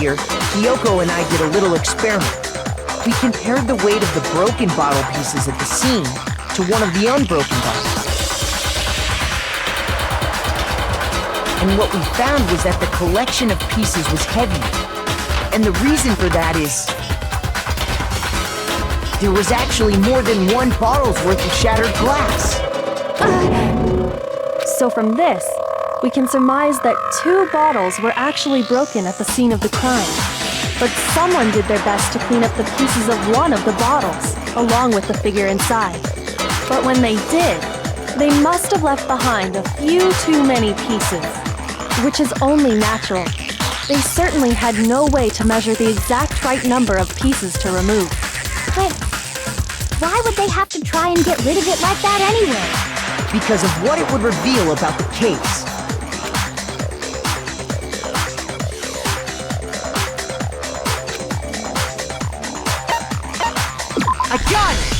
earlier, Kyoko and I did a little experiment. We compared the weight of the broken bottle pieces at the scene to one of the unbroken bottles. And what we found was that the collection of pieces was heavier. And the reason for that is there was actually more than one bottle's worth of shattered glass. So from this, we can surmise that 2 bottles were actually broken at the scene of the crime. But someone did their best to clean up the pieces of one of the bottles, along with the figure inside. But when they did, they must have left behind a few too many pieces, which is only natural. They certainly had no way to measure the exact right number of pieces to remove. But why would they have to try and get rid of it like that anyway? Because of what it would reveal about the case. I got it!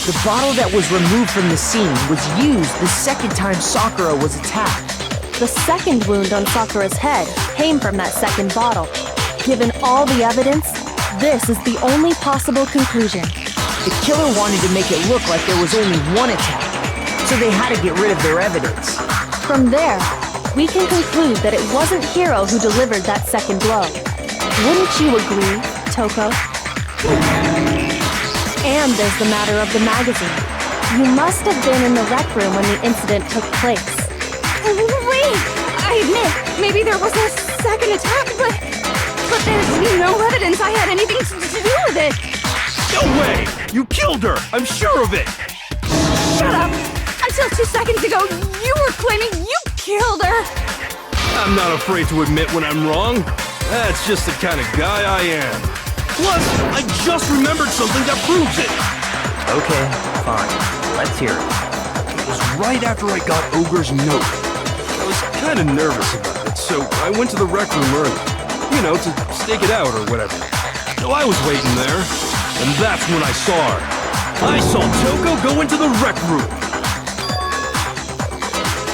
The bottle that was removed from the scene was used the second time Sakura was attacked. The second wound on Sakura's head came from that second bottle. Given all the evidence, this is the only possible conclusion. The killer wanted to make it look like there was only one attack, so they had to get rid of their evidence. From there, we can conclude that it wasn't Hiro who delivered that second blow. Wouldn't you agree, Toko? And there's the matter of the magazine. You must have been in the rec room when the incident took place. Wait! I admit, maybe there was a second attack, but there's no evidence I had anything to do with it. No way! You killed her! I'm sure of it! Shut up! Until 2 seconds ago, you were claiming you killed her! I'm not afraid to admit when I'm wrong. That's just the kind of guy I am. Plus, I just remembered something that proves it. Okay, fine. Let's hear it. It was right after I got Ogre's note. I was kind of nervous about it, so I went to the rec room early. You know, to stake it out or whatever. So I was waiting there, and that's when I saw her. I saw Toko go into the rec room.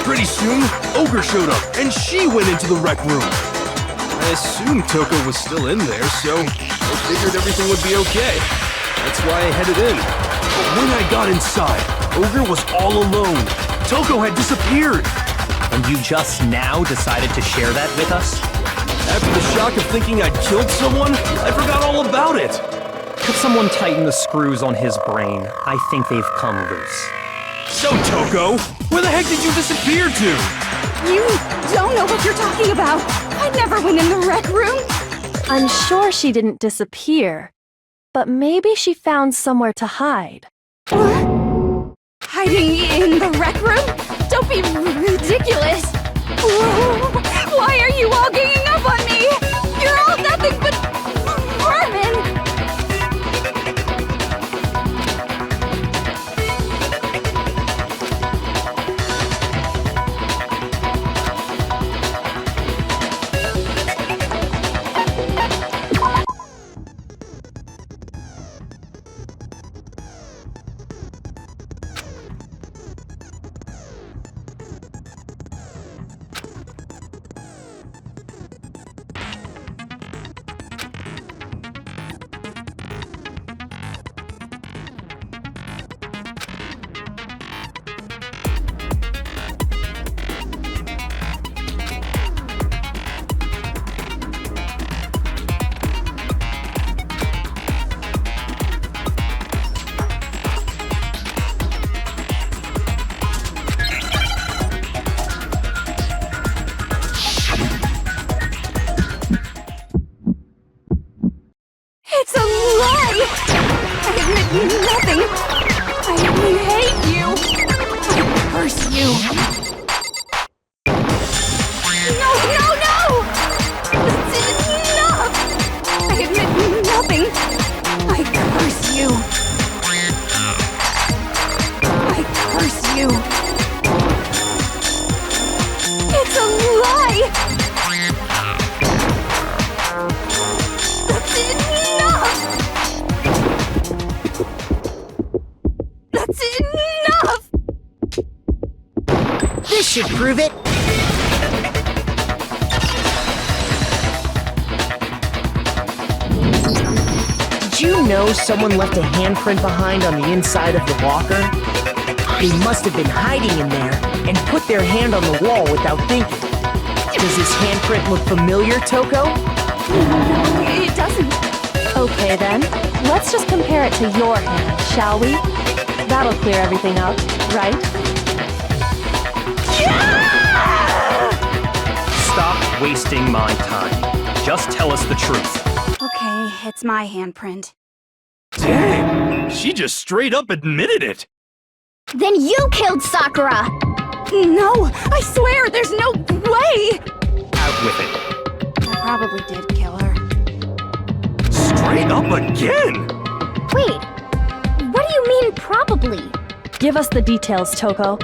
Pretty soon, Ogre showed up, and she went into the rec room. I assumed Toko was still in there, so I figured everything would be okay. That's why I headed in. But when I got inside, Ogre was all alone. Toko had disappeared. And you just now decided to share that with us? After the shock of thinking I'd killed someone, I forgot all about it. Could someone tighten the screws on his brain? I think they've come loose. So, Toko, where the heck did you disappear to? You don't know what you're talking about. I never went in the rec room. I'm sure she didn't disappear, but maybe she found somewhere to hide. What? Hiding in the rec room? Don't be ridiculous. Whoa. Why are you all ganging up on me? You're all nothing but vermin. It's a lie! I admit nothing! I hate you! I curse you! No, no, no! This is enough! I admit nothing! I curse you! I curse you! It's a lie! That's enough! This should prove it. know someone left a handprint behind on the inside of the locker? They must have been hiding in there and put their hand on the wall without thinking. Does this handprint look familiar, Toko? It doesn't. Okay then, let's just compare it to your hand, shall we? That'll clear everything up, right? Stop wasting my time. Just tell us the truth. Okay, it's my handprint. Dang, she just straight up admitted it. Then you killed Sakura! No, I swear, there's no way! Out with it. I probably did kill her. Straight up again? Wait, what do you mean probably? Give us the details, Toko.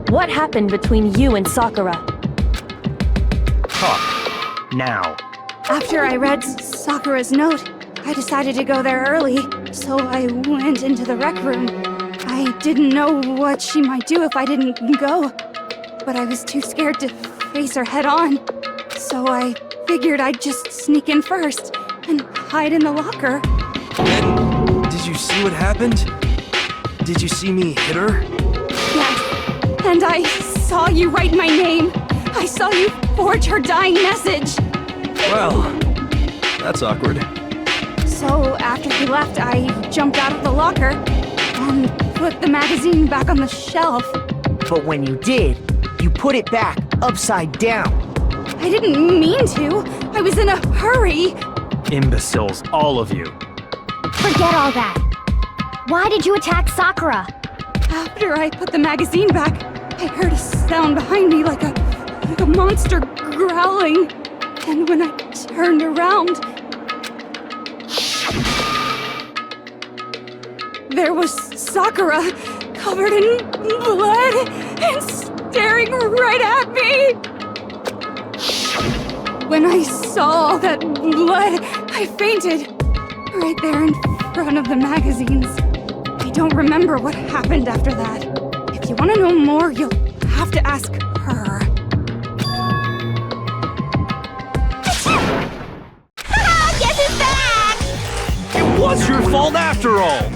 What happened between you and Sakura? Talk. Now. After I read Sakura's note, I decided to go there early, so I went into the rec room. I didn't know what she might do if I didn't go, but I was too scared to face her head on. So I figured I'd just sneak in first and hide in the locker. And did you see what happened? Did you see me hit her? Yes, and I saw you write my name. I saw you forge her dying message. Well, that's awkward. So after he left, I jumped out of the locker and put the magazine back on the shelf. But when you did, you put it back upside down. I didn't mean to. I was in a hurry. Imbeciles, all of you. Forget all that. Why did you attack Sakura? After I put the magazine back, I heard a sound behind me like a monster growling. And when I turned around, there was Sakura, covered in blood and staring right at me. When I saw all that blood, I fainted right there in front of the magazines. I don't remember what happened after that. If you want to know more, you'll have to ask her. Guess who's back? It was your fault after all!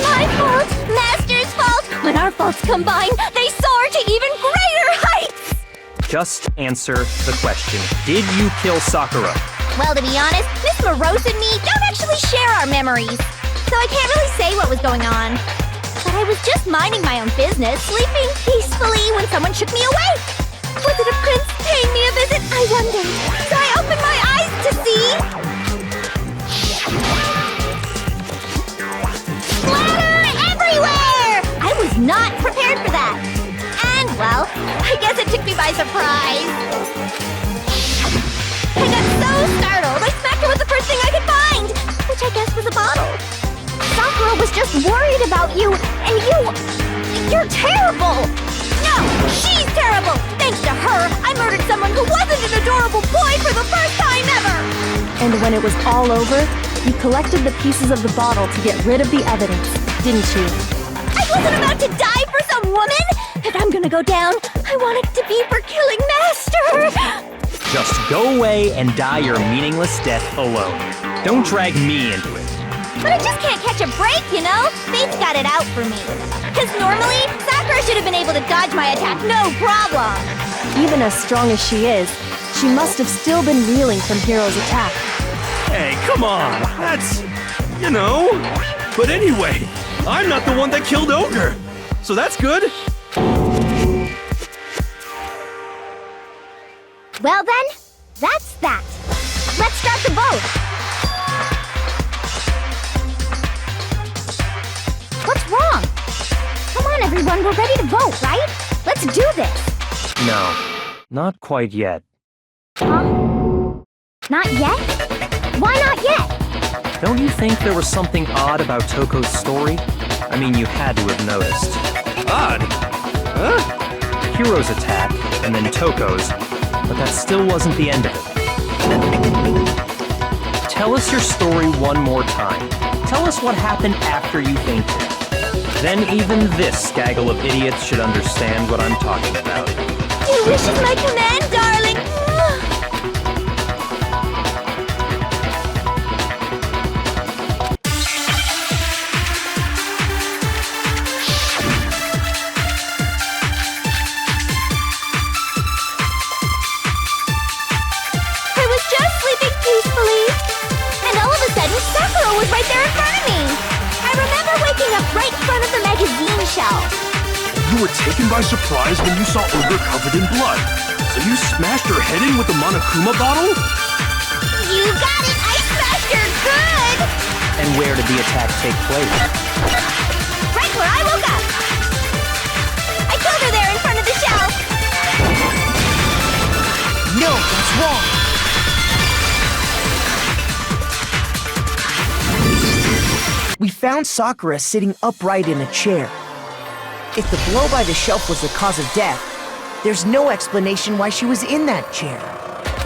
My fault, Master's fault. When our faults combine, they soar to even greater heights. Just answer the question. Did you kill Sakura? Well, to be honest, Miss Morose and me don't actually share our memories, so I can't really say what was going on. But I was just minding my own business, sleeping peacefully when someone shook me awake. Was it a prince paying me a visit? I wondered. So I opened my eyes to see... splatter everywhere! I was not prepared for that. And, well, I guess it took me by surprise. I got so startled, I smacked her with the first thing I could find, which I guess was a bottle. Sakura was just worried about you, and you're terrible! No, she's terrible! Thanks to her, I murdered someone who wasn't an adorable boy for the first time ever! And when it was all over, you collected the pieces of the bottle to get rid of the evidence, didn't you? I wasn't about to die for some woman! If I'm gonna go down, I want it to be for killing Master! Just go away and die your meaningless death alone. Don't drag me into it. But I just can't catch a break, you know? Fate's got it out for me. Because normally, Sakura should have been able to dodge my attack, no problem. Even as strong as she is, she must have still been reeling from Hiro's attack. Hey, come on. That's, you know. But anyway, I'm not the one that killed Ogre. So that's good. Well then, that's that. Let's start the vote. What's wrong? Come on, everyone, we're ready to vote, right? Let's do this. No, not quite yet. Huh? Not yet? Why not yet? Don't you think there was something odd about Toko's story? I mean, you had to have noticed. Odd. Huh? Hiro's attack, and then Toko's, but that still wasn't the end of it. Tell us your story one more time. Tell us what happened after you fainted. Then even this gaggle of idiots should understand what I'm talking about. Your wish is my command, darling. shelf. You were taken by surprise when you saw Ogre covered in blood. So you smashed her head in with the Monokuma bottle? You got it! I smashed her good! And where did the attack take place? Right where I woke up! I killed her there in front of the shelf! No, that's wrong. We found Sakura sitting upright in a chair. If the blow by the shelf was the cause of death, there's no explanation why she was in that chair.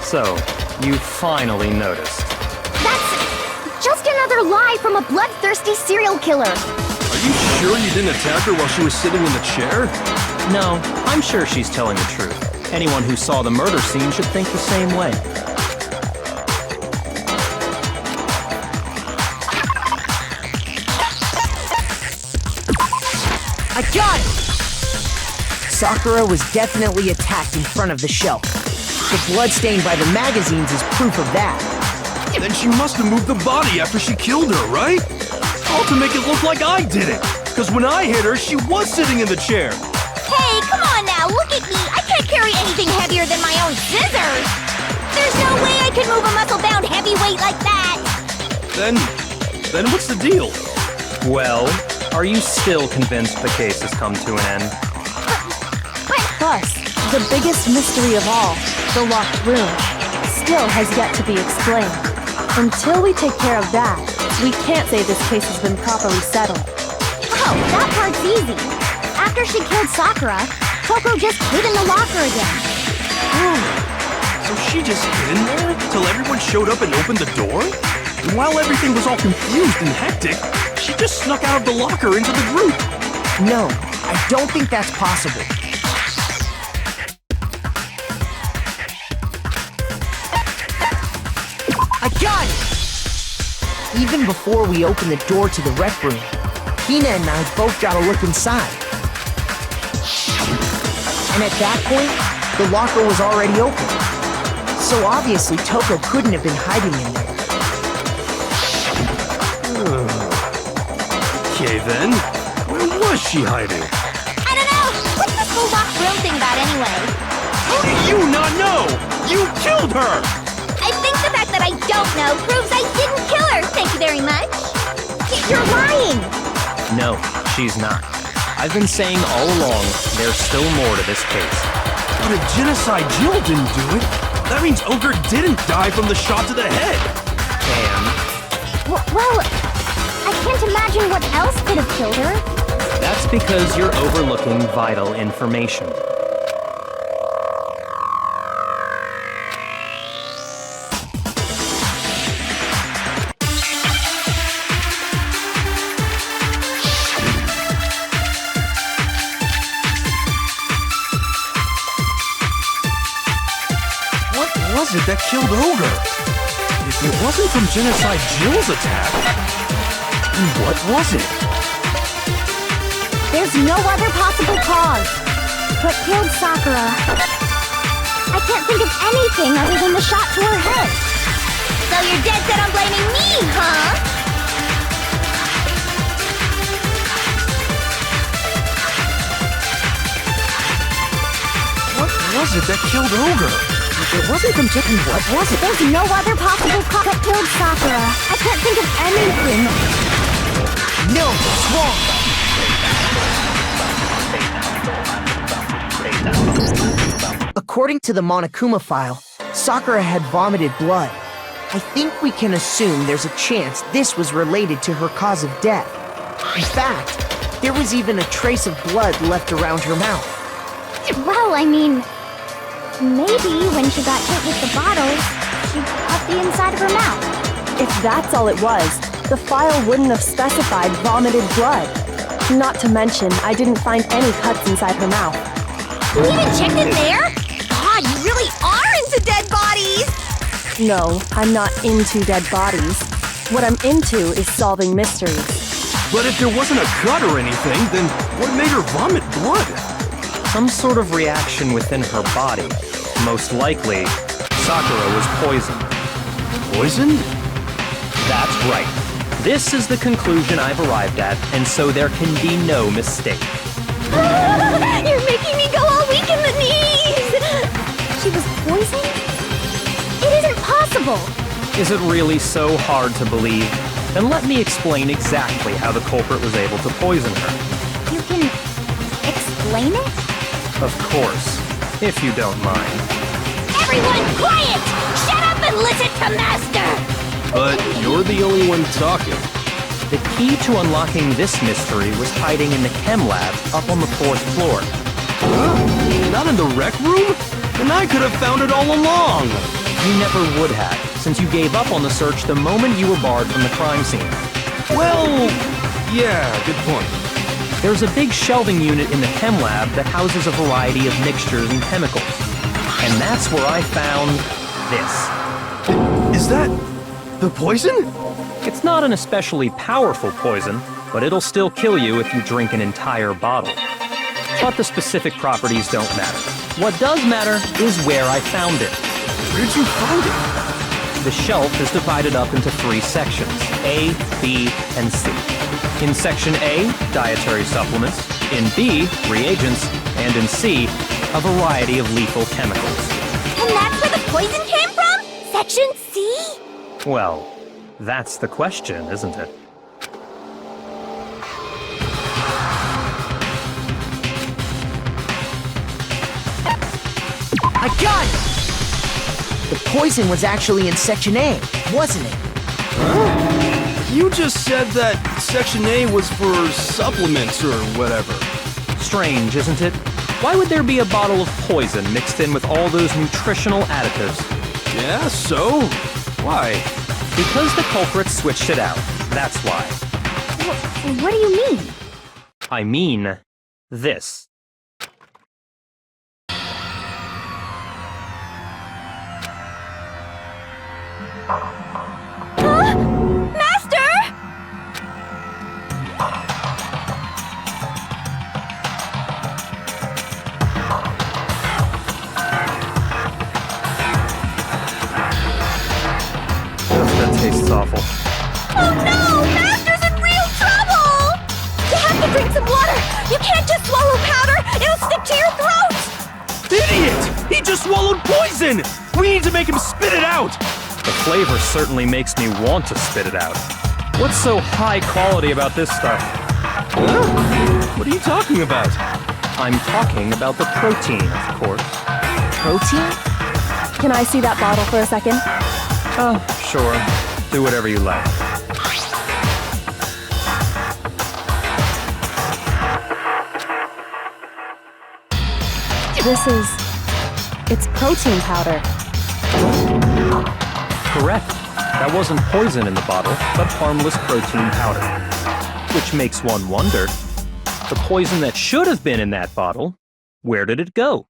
So, you finally noticed. That's just another lie from a bloodthirsty serial killer. Are you sure you didn't attack her while she was sitting in the chair? No, I'm sure she's telling the truth. Anyone who saw the murder scene should think the same way. I got it! Sakura was definitely attacked in front of the shelf. The blood stained by the magazines is proof of that. Then she must have moved the body after she killed her, right? All to make it look like I did it. Because when I hit her, she was sitting in the chair. Hey, come on now, look at me! I can't carry anything heavier than my own scissors! There's no way I could move a muscle-bound heavyweight like that! Then what's the deal? Well, are you still convinced the case has come to an end? Plus, the biggest mystery of all, the locked room, still has yet to be explained. Until we take care of that, we can't say this case has been properly settled. Oh, that part's easy. After she killed Sakura, Toko just hid in the locker again. So she just hid in there till everyone showed up and opened the door? And while everything was all confused and hectic, she just snuck out of the locker into the group. No, I don't think that's possible. I got it! Even before we opened the door to the rec room, Hina and I both got a look inside. And at that point, the locker was already open. So obviously Toko couldn't have been hiding in there. Okay then, where was she hiding? I don't know! What's this whole locked room thing about anyway? How do you not know? You killed her! I think the fact that I don't know proves I didn't kill her, thank you very much. You're lying! No, she's not. I've been saying all along, there's still more to this case. But if Genocide Jill didn't do it, that means Ogre didn't die from the shot to the head. And Well, I can't imagine what else could have killed her. that's because you're overlooking vital information. What was it that killed Ogre? If it wasn't from Genocide Jill's attack, then what was it? There's no other possible cause. What killed Sakura? I can't think of anything other than the shot to her head. So you're dead set on blaming me, huh? What was it that killed Ogre? If it wasn't from Chicken, what was it? There's no other possible cause that killed Sakura. I can't think of anything. No, that's wrong! According to the Monokuma file, Sakura had vomited blood. I think we can assume there's a chance this was related to her cause of death. In fact, there was even a trace of blood left around her mouth. Well, I mean, maybe when she got hit with the bottles, she cut the inside of her mouth. If that's all it was, the file wouldn't have specified vomited blood. Not to mention, I didn't find any cuts inside her mouth. You even checked in there? God, you really are into dead bodies! No, I'm not into dead bodies. What I'm into is solving mysteries. But if there wasn't a cut or anything, then what made her vomit blood? Some sort of reaction within her body. Most likely, Sakura was poisoned. Poisoned? That's right. This is the conclusion I've arrived at, and so there can be no mistake. You're making me go all weak in the knees! She was poisoned? It isn't possible! Is it really so hard to believe? Then let me explain exactly how the culprit was able to poison her. You can explain it? Of course, if you don't mind. Everyone quiet! Shut up and listen to Master! But you're the only one talking. The key to unlocking this mystery was hiding in the chem lab up on the 4th floor. Huh? Not in the rec room? And I could have found it all along! You never would have, since you gave up on the search the moment you were barred from the crime scene. Well, yeah, good point. There's a big shelving unit in the chem lab that houses a variety of mixtures and chemicals. And that's where I found this. Is that the poison? It's not an especially powerful poison, but it'll still kill you if you drink an entire bottle. But the specific properties don't matter. What does matter is where I found it. Where'd you find it? The shelf is divided up into 3 sections, A, B, and C. In Section A, dietary supplements. In B, reagents. And in C, a variety of lethal chemicals. And that's where the poison came from? Section C? Well, that's the question, isn't it? I got it! The poison was actually in Section A, wasn't it? Huh? You just said that Section A was for supplements or whatever. Strange, isn't it? Why would there be a bottle of poison mixed in with all those nutritional additives? Yeah, so? Why? Because the culprit switched it out. That's why. What do you mean? I mean this. Huh? Master! That tastes awful. Oh no! Master's in real trouble! You have to drink some water! You can't just swallow powder! It'll stick to your throat! Idiot! He just swallowed poison! We need to make him spit it out! The flavor certainly makes me want to spit it out. What's so high quality about this stuff? Huh? What are you talking about? I'm talking about the protein, of course. Protein? Can I see that bottle for a second? Oh, sure. Do whatever you like. It's protein powder. Correct. That wasn't poison in the bottle, but harmless protein powder. Which makes one wonder, the poison that should have been in that bottle, where did it go?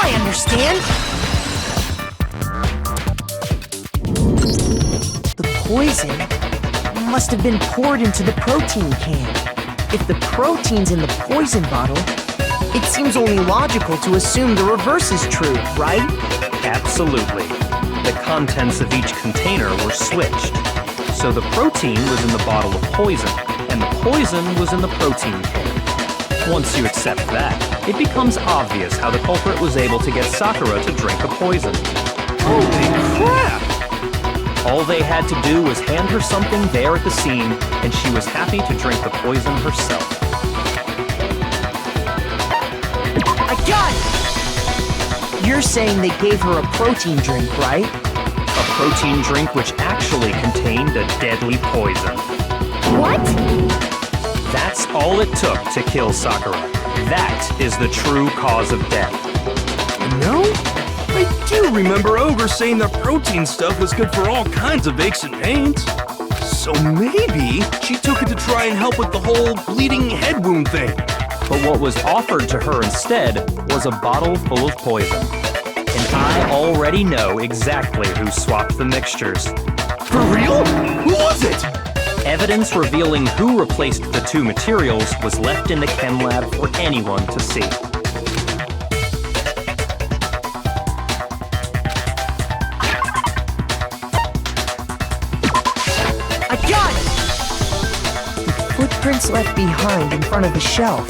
Understand? The poison must have been poured into the protein can. If the protein's in the poison bottle, it seems only logical to assume the reverse is true, right? Absolutely. The contents of each container were switched. So the protein was in the bottle of poison, and the poison was in the protein can. Once you accept that, it becomes obvious how the culprit was able to get Sakura to drink the poison. Holy crap! All they had to do was hand her something there at the scene, and she was happy to drink the poison herself. I got it! You're saying they gave her a protein drink, right? A protein drink which actually contained a deadly poison. What? That's all it took to kill Sakura. That is the true cause of death. No? I do remember Ogre saying that protein stuff was good for all kinds of aches and pains. So maybe she took it to try and help with the whole bleeding head wound thing. But what was offered to her instead was a bottle full of poison. And I already know exactly who swapped the mixtures. For real? Who was it? Evidence revealing who replaced the two materials was left in the chem lab for anyone to see. I got it! The footprints left behind in front of the shelf.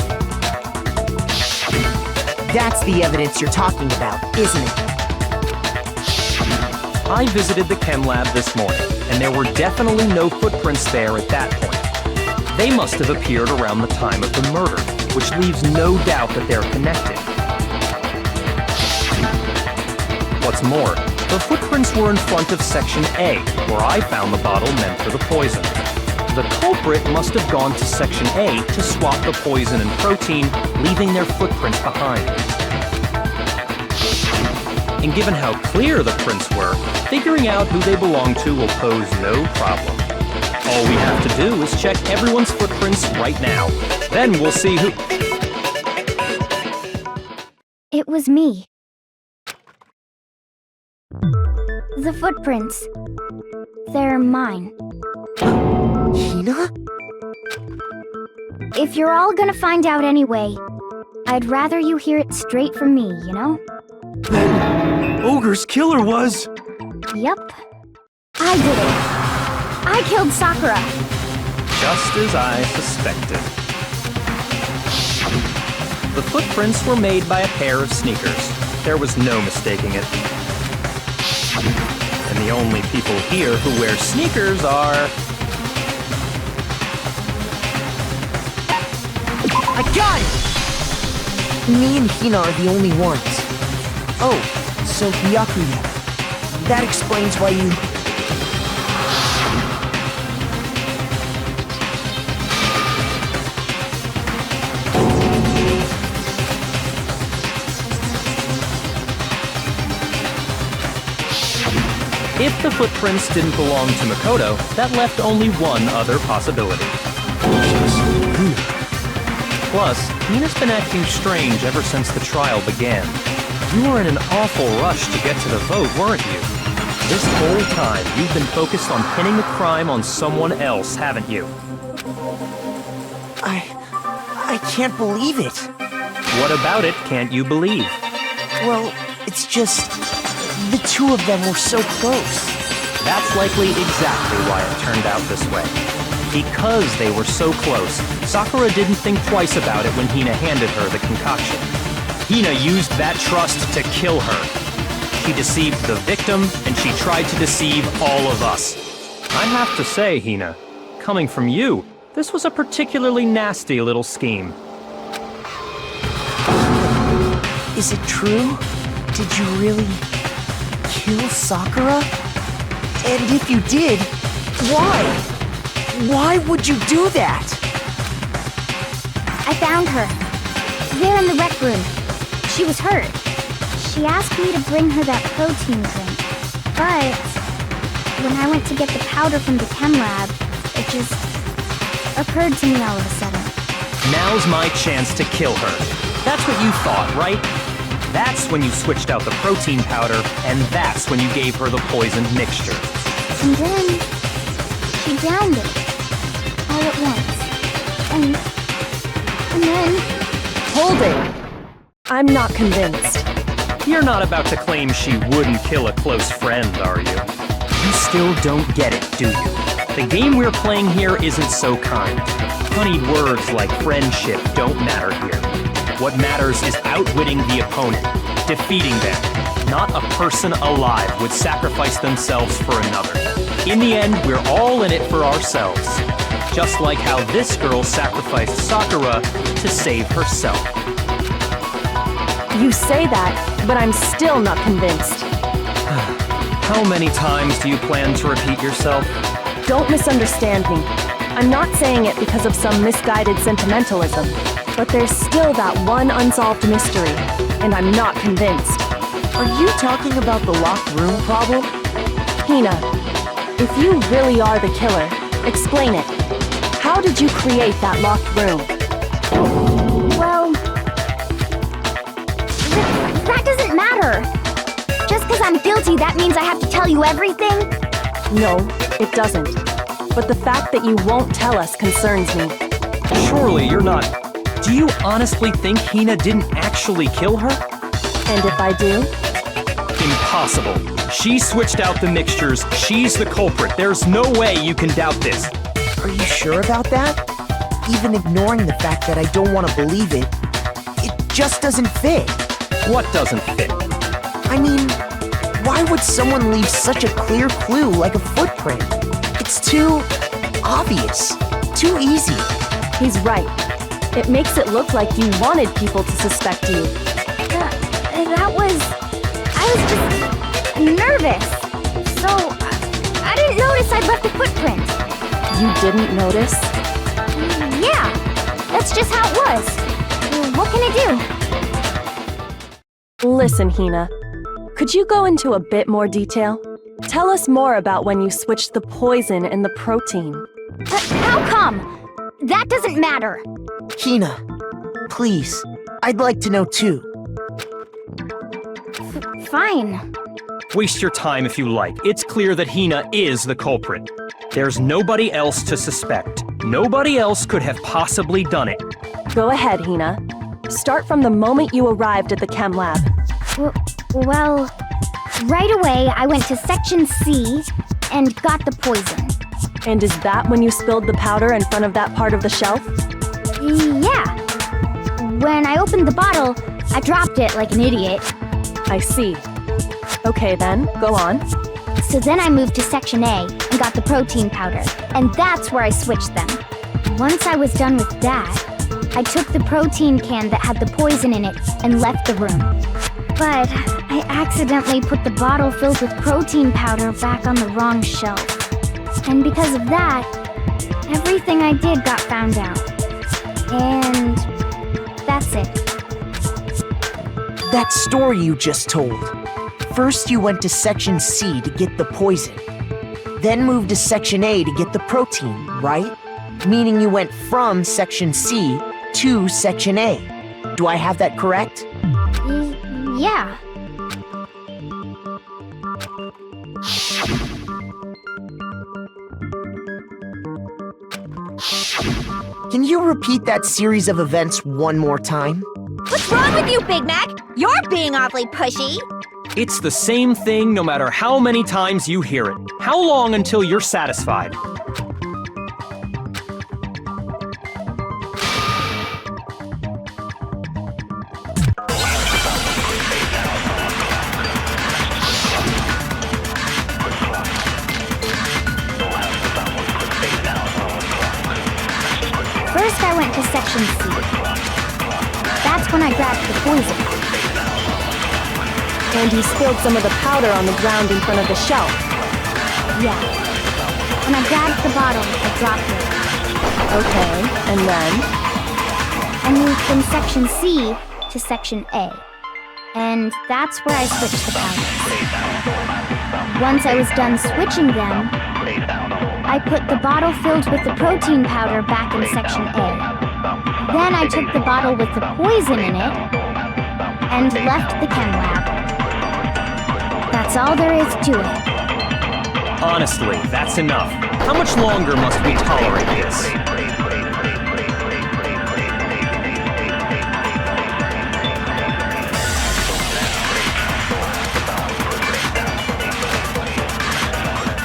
That's the evidence you're talking about, isn't it? I visited the chem lab this morning, and there were definitely no footprints there at that point. They must have appeared around the time of the murder, which leaves no doubt that they're connected. What's more, the footprints were in front of Section A, where I found the bottle meant for the poison. The culprit must have gone to Section A to swap the poison and protein, leaving their footprints behind. And given how clear the prints were, figuring out who they belong to will pose no problem. All we have to do is check everyone's footprints right now. Then we'll see who... It was me. The footprints. They're mine. Hina? If you're all gonna find out anyway, I'd rather you hear it straight from me, you know? Then Ogre's killer was... Yep. I did it. I killed Sakura. Just as I suspected. The footprints were made by a pair of sneakers. There was no mistaking it. And the only people here who wear sneakers are... I got it! Me and Hina are the only ones. Oh, so Byakuya. That explains why you... If the footprints didn't belong to Makoto, that left only one other possibility. Plus, Hina's been acting strange ever since the trial began. You were in an awful rush to get to the vote, weren't you? This whole time, you've been focused on pinning the crime on someone else, haven't you? I can't believe it. What about it can't you believe? Well, it's just... the two of them were so close. That's likely exactly why it turned out this way. Because they were so close, Sakura didn't think twice about it when Hina handed her the concoction. Hina used that trust to kill her. She deceived the victim, and she tried to deceive all of us. I have to say, Hina, coming from you, this was a particularly nasty little scheme. Is it true? Did you really kill Sakura? And if you did, why? Why would you do that? I found her. There in the rec room. She was hurt. She asked me to bring her that protein drink. But when I went to get the powder from the chem lab, it just occurred to me all of a sudden. Now's my chance to kill her. That's what you thought, right? That's when you switched out the protein powder, and that's when you gave her the poisoned mixture. And then she downed it all at once. And then... Hold it! I'm not convinced. You're not about to claim she wouldn't kill a close friend, are you? You still don't get it, do you? The game we're playing here isn't so kind. Honeyed words like friendship don't matter here. What matters is outwitting the opponent, defeating them. Not a person alive would sacrifice themselves for another. In the end, we're all in it for ourselves. Just like how this girl sacrificed Sakura to save herself. You say that, but I'm still not convinced. How many times do you plan to repeat yourself? Don't misunderstand me. I'm not saying it because of some misguided sentimentalism. But there's still that one unsolved mystery, and I'm not convinced. Are you talking about the locked room problem? Hina, if you really are the killer, explain it. How did you create that locked room? Well, that doesn't matter. Just because I'm guilty, that means I have to tell you everything? No, it doesn't. But the fact that you won't tell us concerns me. Surely you're not... Do you honestly think Hina didn't actually kill her? And if I do? Impossible. She switched out the mixtures. She's the culprit. There's no way you can doubt this. Are you sure about that? Even ignoring the fact that I don't want to believe it, it just doesn't fit. What doesn't fit? I mean, why would someone leave such a clear clue like a footprint? It's too obvious, too easy. He's right. It makes it look like you wanted people to suspect you. I was just nervous. So, I didn't notice I'd left a footprint. You didn't notice? Yeah, that's just how it was. What can I do? Listen, Hina. Could you go into a bit more detail? Tell us more about when you switched the poison and the protein. How come? That doesn't matter. Hina, please, I'd like to know too. Fine. Waste your time if you like. It's clear that Hina is the culprit. There's nobody else to suspect. Nobody else could have possibly done it. Go ahead, Hina. Start from the moment you arrived at the chem lab. Well, right away I went to Section C and got the poison. And is that when you spilled the powder in front of that part of the shelf? Yeah. When I opened the bottle, I dropped it like an idiot. I see. Okay then, go on. So then I moved to Section A and got the protein powder, and that's where I switched them. Once I was done with that, I took the protein can that had the poison in it and left the room. But I accidentally put the bottle filled with protein powder back on the wrong shelf. And because of that, everything I did got found out. And that's it. That story you just told. First you went to Section C to get the poison. Then moved to Section A to get the protein, right? Meaning you went from Section C to Section A. Do I have that correct? Yeah. Can you repeat that series of events one more time? What's wrong with you, Big Mac? You're being awfully pushy. It's the same thing no matter how many times you hear it. How long until you're satisfied? First I went to Section C. That's when I grabbed the poison. And you spilled some of the powder on the ground in front of the shelf. Yeah. When I grabbed the bottle, I dropped it. Okay, and then? I moved from Section C to Section A. And that's where I switched the powders. Once I was done switching them, I put the bottle filled with the protein powder back in Section A. Then I took the bottle with the poison in it and left the chem lab. That's all there is to it. Honestly, that's enough. How much longer must we tolerate this?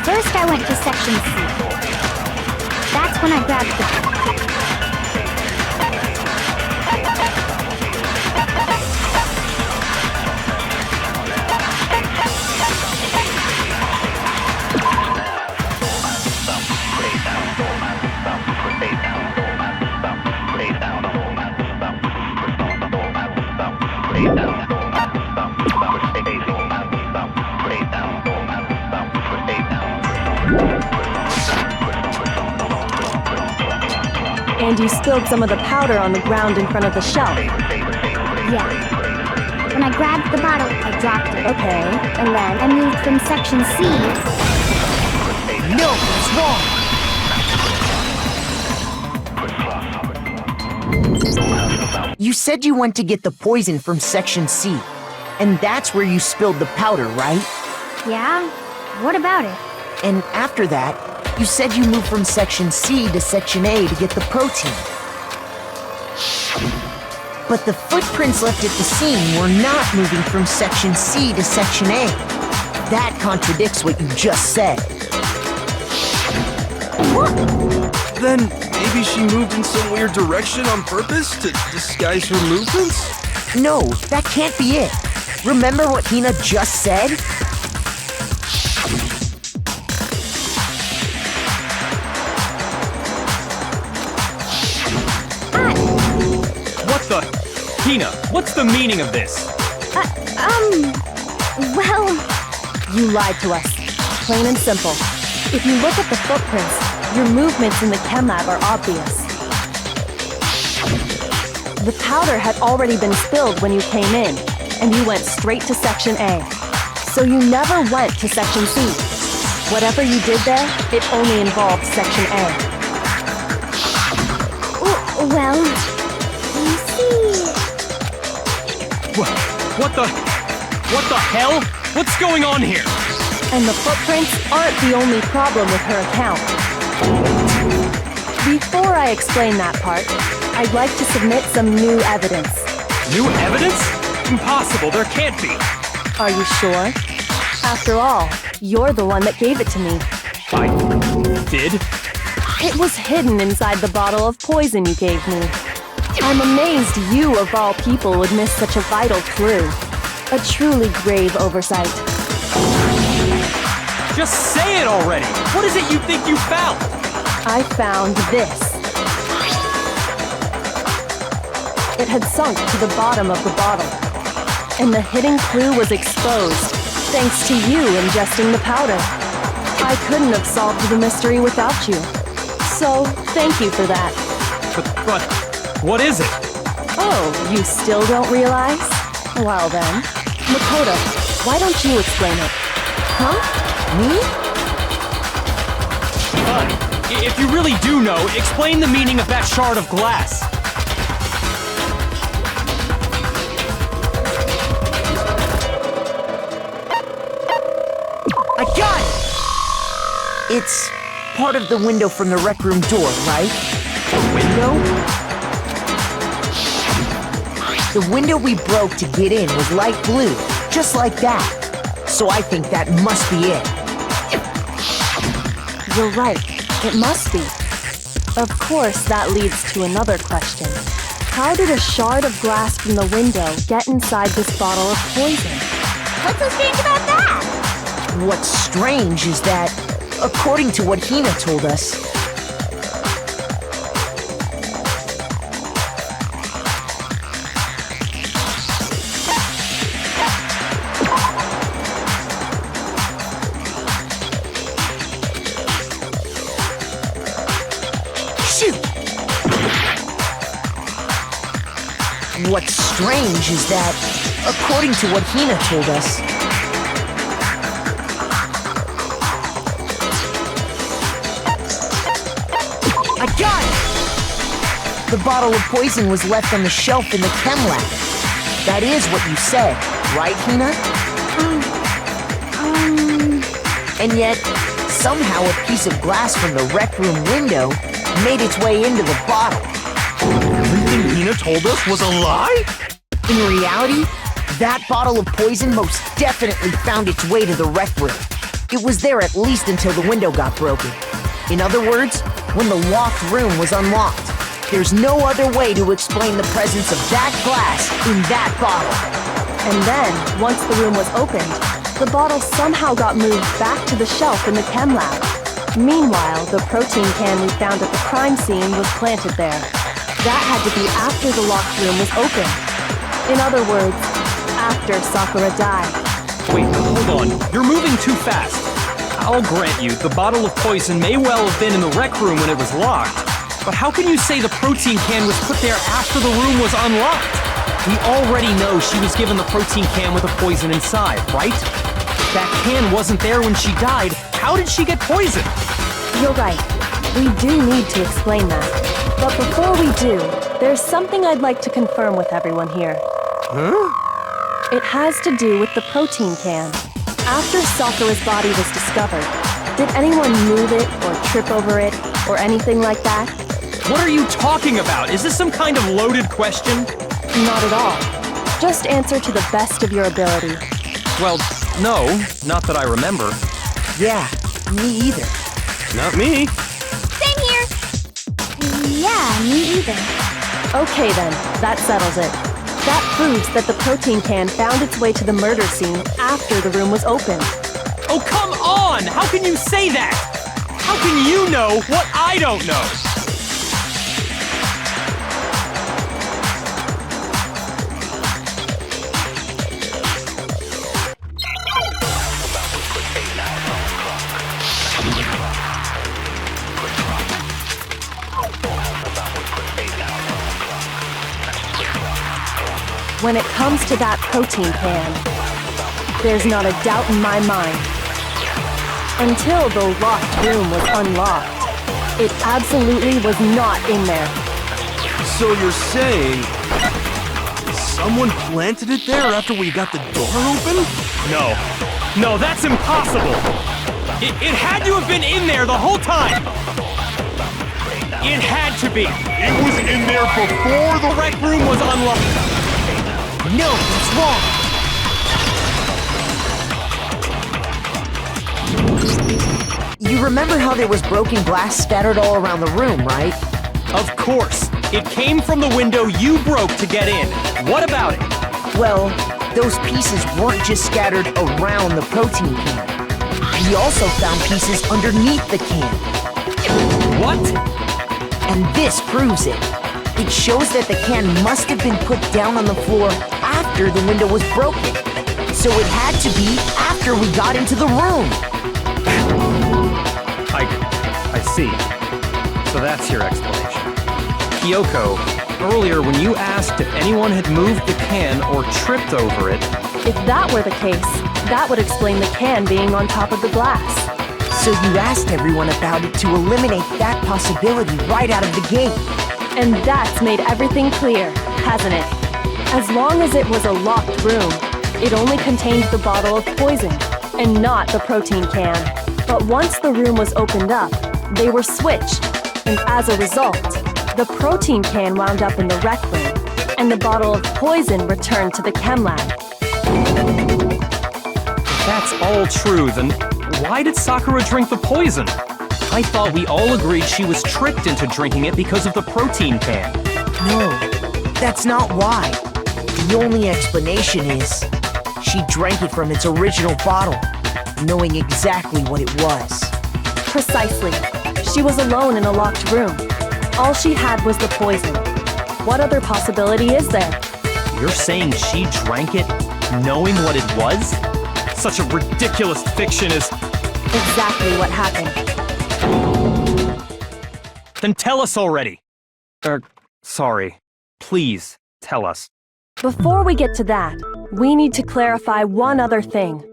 First I went to Section C. That's when I grabbed the... And you spilled some of the powder on the ground in front of the shelf. Yeah. When I grabbed the bottle, I dropped it. Okay. And then I moved from section C. No, it's wrong. You said you went to get the poison from section C, and that's where you spilled the powder, right? Yeah? What about it? And after that, you said you moved from section C to section A to get the protein. But the footprints left at the scene were not moving from section C to section A. That contradicts what you just said. Then maybe she moved in some weird direction on purpose to disguise her movements? No, that can't be it. Remember what Hina just said? What the? Hina, what's the meaning of this? Well, You lied to us. Plain and simple. If you look at the footprints, your movements in the chem lab are obvious. The powder had already been spilled when you came in, and you went straight to section A. So you never went to section C. Whatever you did there, it only involved section A. well, you see... What the hell? What's going on here? And the footprints aren't the only problem with her account. Before I explain that part, I'd like to submit some new evidence. New evidence? Impossible, there can't be. Are you sure? After all, you're the one that gave it to me. I did? It was hidden inside the bottle of poison you gave me. I'm amazed you, of all people, would miss such a vital clue. A truly grave oversight. Just say it already! What is it you think you found? I found this. It had sunk to the bottom of the bottle. And the hidden clue was exposed, thanks to you ingesting the powder. I couldn't have solved the mystery without you. So, thank you for that. But what is it? Oh, you still don't realize? Well then, Makoto, why don't you explain it? Huh? Me? Fine. If you really do know, explain the meaning of that shard of glass. I got it! It's part of the window from the rec room door, right? Window? The window we broke to get in was light blue, just like that. So I think that must be it. You're right. It must be. Of course, that leads to another question. How did a shard of glass from the window get inside this bottle of poison? What's so strange about that? What's strange is that, according to what Hina told us, what's strange is that, according to what Hina told us, I got it! The bottle of poison was left on the shelf in the chem lab. That is what you said, right, Hina? And yet, somehow a piece of glass from the rec room window made its way into the bottle. Everything Hina told us was a lie? In reality, that bottle of poison most definitely found its way to the rec room. It was there at least until the window got broken. In other words, when the locked room was unlocked. There's no other way to explain the presence of that glass in that bottle. And then, once the room was opened, the bottle somehow got moved back to the shelf in the chem lab. Meanwhile, the protein can we found at the crime scene was planted there. That had to be after the locked room was opened. In other words, after Sakura died. Wait, hold on. You're moving too fast. I'll grant you, the bottle of poison may well have been in the rec room when it was locked. But how can you say the protein can was put there after the room was unlocked? We already know she was given the protein can with a poison inside, right? If that can wasn't there when she died, how did she get poisoned? You're right. We do need to explain that. But before we do, there's something I'd like to confirm with everyone here. Huh? It has to do with the protein can. After Sakura's body was discovered, did anyone move it or trip over it or anything like that? What are you talking about? Is this some kind of loaded question? Not at all. Just answer to the best of your ability. Well, no, not that I remember. Yeah, me either. Not me. Same here. Yeah, me either. Okay then, that settles it. That proves that the protein can found its way to the murder scene after the room was opened. Oh, come on! How can you say that? How can you know what I don't know? When it comes to that protein can, there's not a doubt in my mind. Until the locked room was unlocked, it absolutely was not in there. So you're saying someone planted it there after we got the door open? No, that's impossible! It had to have been in there the whole time! It had to be! It was in there before the rec room was unlocked! No, it's wrong. You remember how there was broken glass scattered all around the room, right? Of course! It came from the window you broke to get in. What about it? Well, those pieces weren't just scattered around the protein can. We also found pieces underneath the can. What? And this proves it. It shows that the can must have been put down on the floor after the window was broken. So it had to be after we got into the room. I see. So that's your explanation. Kyoko, earlier when you asked if anyone had moved the can or tripped over it... If that were the case, that would explain the can being on top of the glass. So you asked everyone about it to eliminate that possibility right out of the gate. And that's made everything clear, hasn't it? As long as it was a locked room, it only contained the bottle of poison, and not the protein can. But once the room was opened up, they were switched, and as a result, the protein can wound up in the rec room, and the bottle of poison returned to the chem lab. If that's all true, then why did Sakura drink the poison? I thought we all agreed she was tricked into drinking it because of the protein can. No, that's not why. The only explanation is she drank it from its original bottle, knowing exactly what it was. Precisely. She was alone in a locked room. All she had was the poison. What other possibility is there? You're saying she drank it knowing what it was? Such a ridiculous fiction is... Exactly what happened. Then tell us already. Sorry. Please, tell us. Before we get to that, we need to clarify one other thing.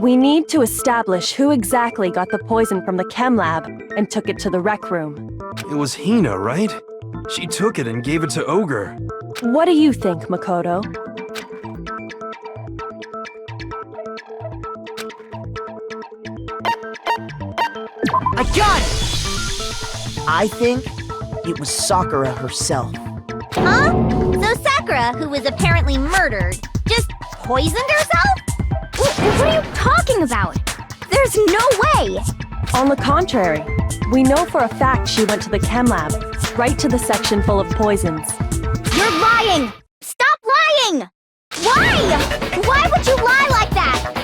We need to establish who exactly got the poison from the chem lab and took it to the rec room. It was Hina, right? She took it and gave it to Ogre. What do you think, Makoto? I got it! I think it was Sakura herself. Huh? So Sakura, who was apparently murdered, just poisoned herself? What are you talking about? There's no way! On the contrary, we know for a fact she went to the chem lab, right to the section full of poisons. You're lying! Stop lying! Why? Why would you lie like that?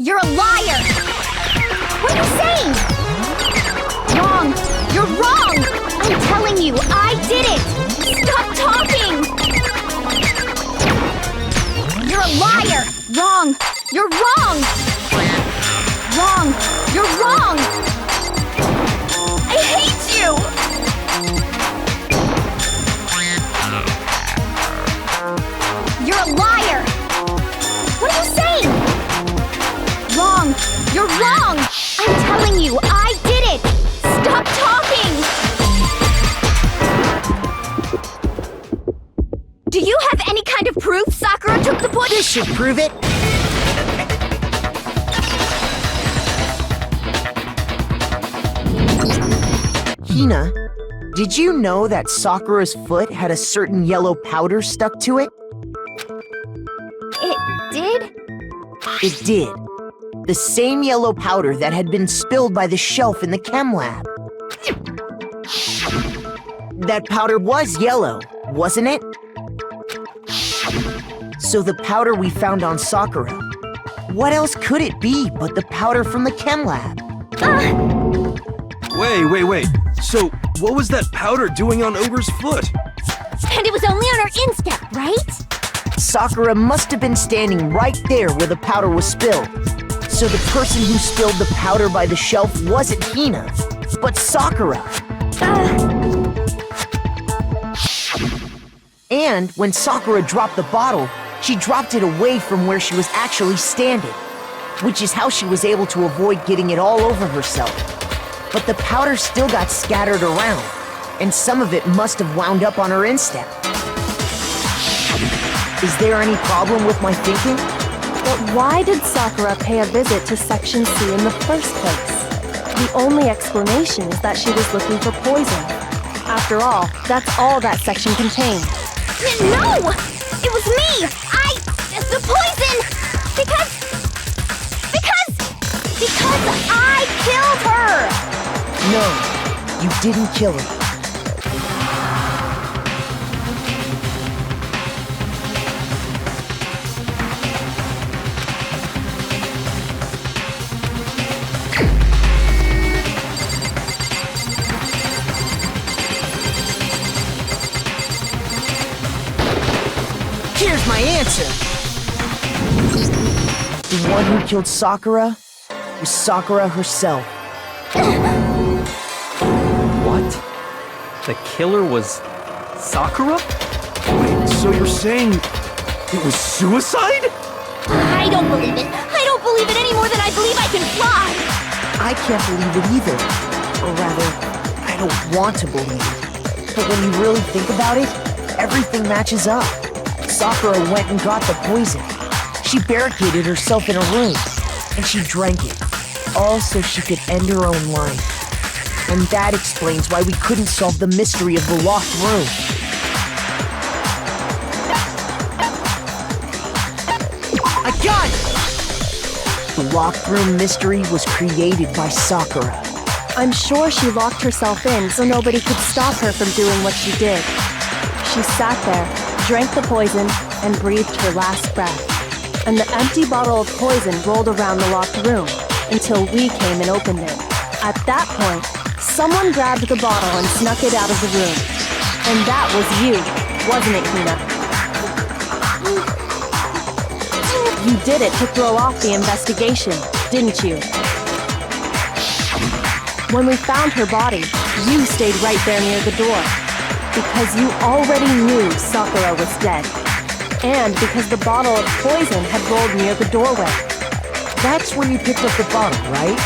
You're a liar! What are you saying? telling you, I did it! Stop talking! You're a liar! Wrong! You're wrong! Wrong! You're wrong! I hate you! You're a liar! What are you saying? Wrong! You're wrong! I'm telling you, I did it! Stop talking! Do you have any kind of proof Sakura took the poison? This should prove it. Hina, did you know that Sakura's foot had a certain yellow powder stuck to it? It did? It did. The same yellow powder that had been spilled by the shelf in the chem lab. That powder was yellow, wasn't it? So the powder we found on Sakura, what else could it be but the powder from the chem lab? Wait. So, what was that powder doing on Ogre's foot? And it was only on her instep, right? Sakura must have been standing right there where the powder was spilled. So the person who spilled the powder by the shelf wasn't Hina, but Sakura. And when Sakura dropped the bottle, she dropped it away from where she was actually standing, which is how she was able to avoid getting it all over herself. But the powder still got scattered around, and some of it must have wound up on her instep. Is there any problem with my thinking? But why did Sakura pay a visit to Section C in the first place? The only explanation is that she was looking for poison. After all, that's all that section contained. No! It was me! The poison! Because I killed her! No, you didn't kill her. Here's my answer. The one who killed Sakura was Sakura herself. What? The killer was Sakura? Wait, so you're saying it was suicide? I don't believe it. I don't believe it any more than I believe I can fly. I can't believe it either. Or rather, I don't want to believe it. But when you really think about it, everything matches up. Sakura went and got the poison. She barricaded herself in a room, and she drank it, all so she could end her own life. And that explains why we couldn't solve the mystery of the locked room. I got it! The locked room mystery was created by Sakura. I'm sure she locked herself in so nobody could stop her from doing what she did. She sat there, drank the poison, and breathed her last breath. And the empty bottle of poison rolled around the locked room until we came and opened it. At that point, someone grabbed the bottle and snuck it out of the room. And that was you, wasn't it, Hina? You did it to throw off the investigation, didn't you? When we found her body, you stayed right there near the door. Because you already knew Sakura was dead. And because the bottle of poison had rolled near the doorway. That's where you picked up the bottle, right?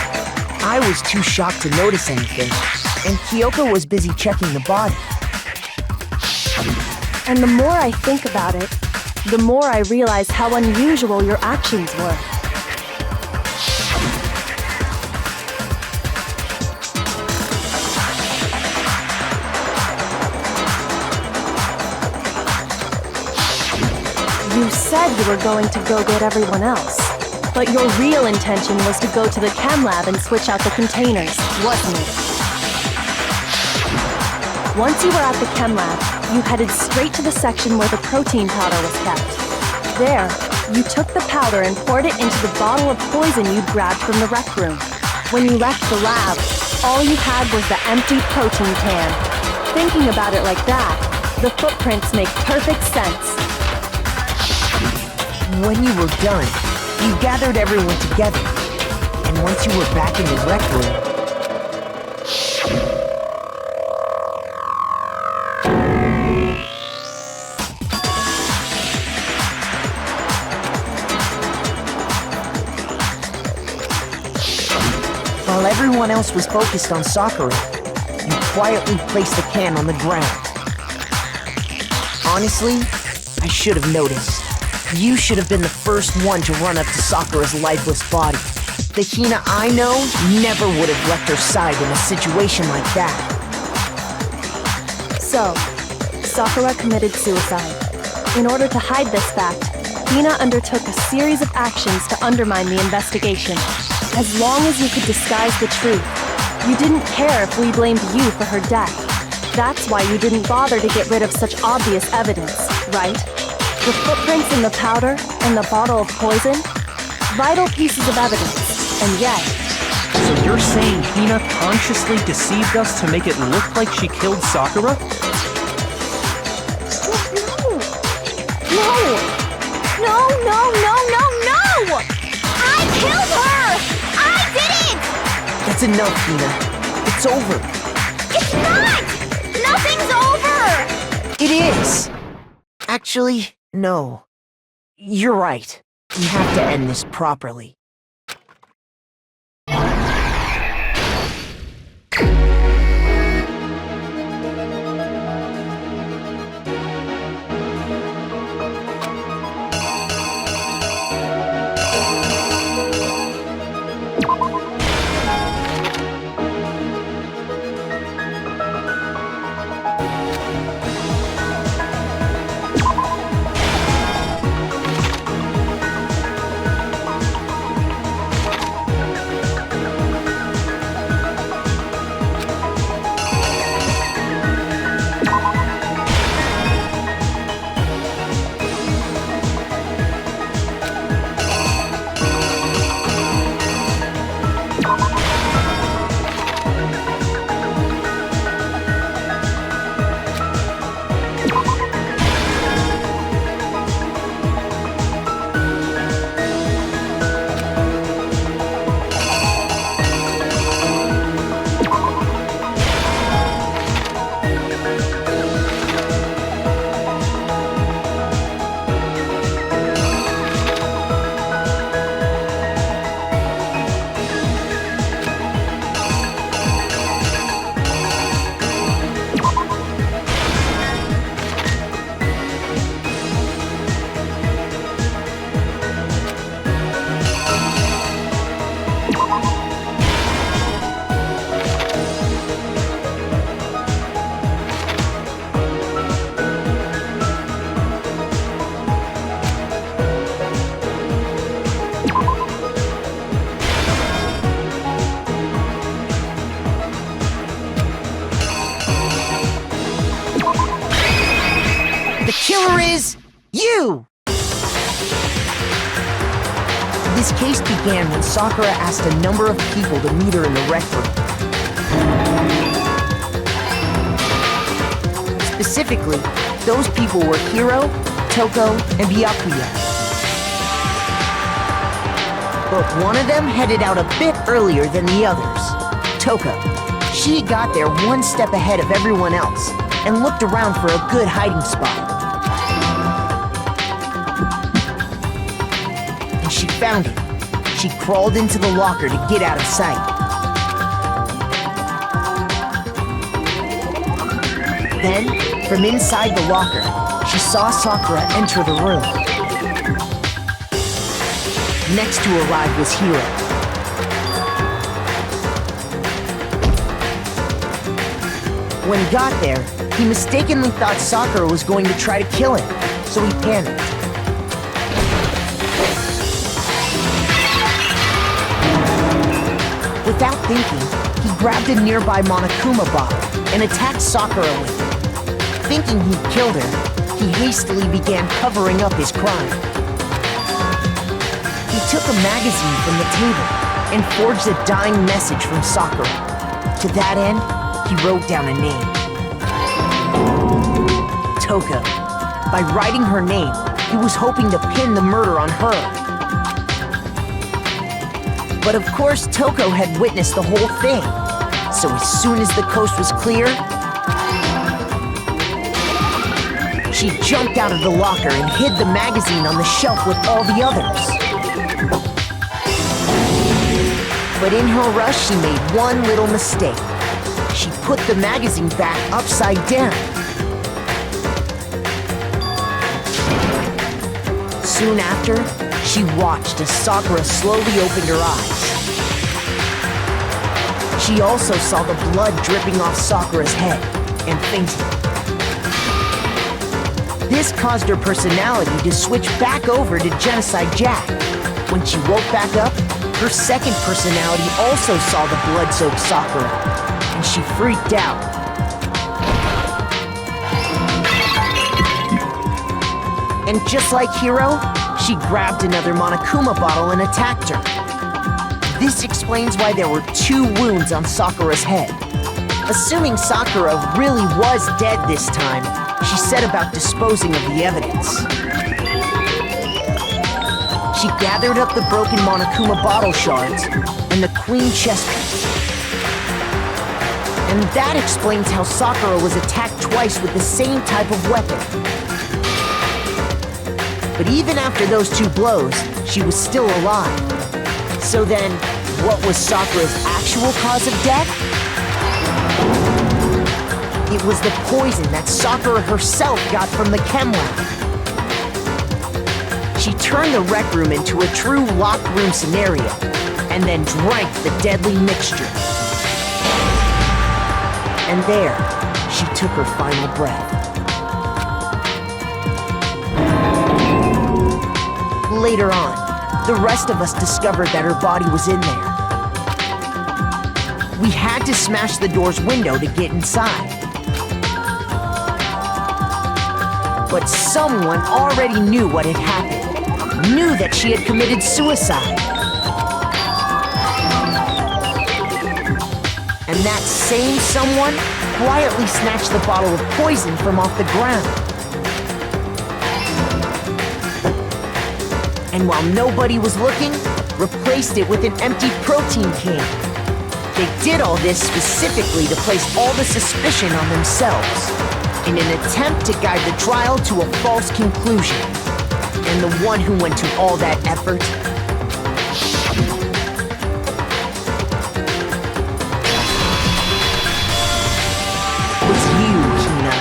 I was too shocked to notice anything, and Kyoko was busy checking the body. And the more I think about it, the more I realize how unusual your actions were. You said you were going to go get everyone else, but your real intention was to go to the chem lab and switch out the containers, wasn't it? Once you were at the chem lab, you headed straight to the section where the protein powder was kept. There, you took the powder and poured it into the bottle of poison you'd grabbed from the rec room. When you left the lab, all you had was the empty protein can. Thinking about it like that, the footprints make perfect sense. When you were done, you gathered everyone together. And once you were back in the rec room, while everyone else was focused on Sakura, you quietly placed the can on the ground. Honestly, I should have noticed. You should have been the first one to run up to Sakura's lifeless body. The Hina I know never would have left her side in a situation like that. So, Sakura committed suicide. In order to hide this fact, Hina undertook a series of actions to undermine the investigation. As long as you could disguise the truth, you didn't care if we blamed you for her death. That's why you didn't bother to get rid of such obvious evidence, right? The footprints in the powder and the bottle of poison? Vital pieces of evidence, and yet... So you're saying Hina consciously deceived us to make it look like she killed Sakura? No! I killed her! I did it! That's enough, Hina. It's over. It's not! Nothing's over! It is! Actually, no. You're right. We have to end this properly. The killer is you! This case began when Sakura asked a number of people to meet her in the rec room. Specifically, those people were Hiro, Toko, and Byakuya. But one of them headed out a bit earlier than the others. Toko. She got there one step ahead of everyone else and looked around for a good hiding spot. And she found it. She crawled into the locker to get out of sight. Then, from inside the locker, she saw Sakura enter the room. Next to arrive was Hiro. When he got there, he mistakenly thought Sakura was going to try to kill him, so he panicked. Without thinking, he grabbed a nearby Monokuma bottle and attacked Sakura with it. Thinking he'd killed her, he hastily began covering up his crime. He took a magazine from the table and forged a dying message from Sakura. To that end, he wrote down a name. Toka. By writing her name, he was hoping to pin the murder on her. But of course, Toko had witnessed the whole thing. So as soon as the coast was clear, she jumped out of the locker and hid the magazine on the shelf with all the others. But in her rush, she made one little mistake. She put the magazine back upside down. Soon after, she watched as Sakura slowly opened her eyes. She also saw the blood dripping off Sakura's head and fainted. This caused her personality to switch back over to Genocide Jack. When she woke back up, her second personality also saw the blood-soaked Sakura, and she freaked out. And just like Hiro, she grabbed another Monokuma bottle and attacked her. This explains why there were 2 wounds on Sakura's head. Assuming Sakura really was dead this time, she set about disposing of the evidence. She gathered up the broken Monokuma bottle shards and the queen chess piece. And that explains how Sakura was attacked twice with the same type of weapon. But even after those 2 blows, she was still alive. So then, what was Sakura's actual cause of death? It was the poison that Sakura herself got from the chem lab. She turned the rec room into a true locked room scenario, and then drank the deadly mixture. And there, she took her final breath. Later on, the rest of us discovered that her body was in there. We had to smash the door's window to get inside. But someone already knew what had happened. Knew that she had committed suicide. And that same someone quietly snatched the bottle of poison from off the ground. And while nobody was looking, replaced it with an empty protein can. They did all this specifically to place all the suspicion on themselves, in an attempt to guide the trial to a false conclusion. And the one who went to all that effort was you, Hina.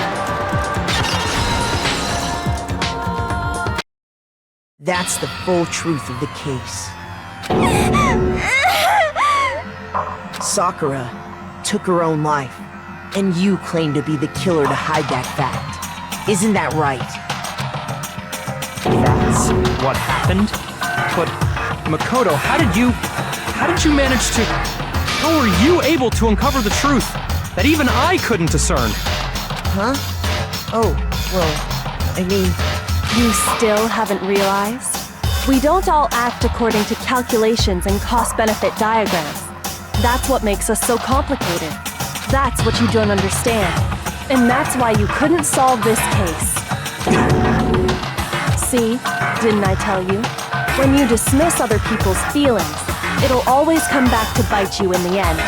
That's the full truth of the case. Sakura took her own life, and you claim to be the killer to hide that fact. Isn't that right? That's what happened? But, Makoto, how did you manage to... How were you able to uncover the truth that even I couldn't discern? Huh? Oh, well, I mean... You still haven't realized? We don't all act according to calculations and cost-benefit diagrams. That's what makes us so complicated. That's what you don't understand. And that's why you couldn't solve this case. See, didn't I tell you? When you dismiss other people's feelings, it'll always come back to bite you in the end.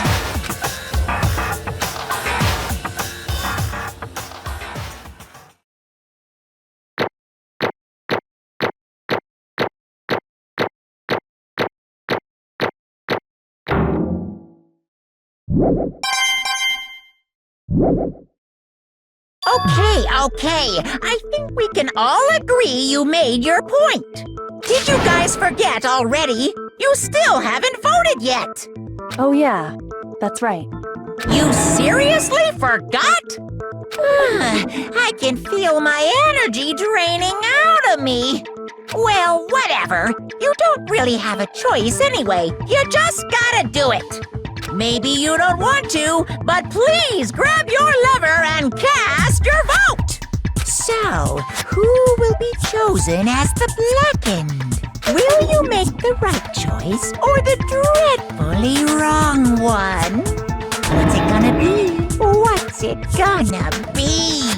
Okay. I think we can all agree you made your point. Did you guys forget already? You still haven't voted yet. Oh yeah, that's right. You seriously forgot? I can feel my energy draining out of me. Well, whatever. You don't really have a choice anyway. You just gotta do it. Maybe you don't want to, but please grab your lever and cast your vote! So, who will be chosen as the blackened? Will you make the right choice or the dreadfully wrong one? What's it gonna be? What's it gonna be?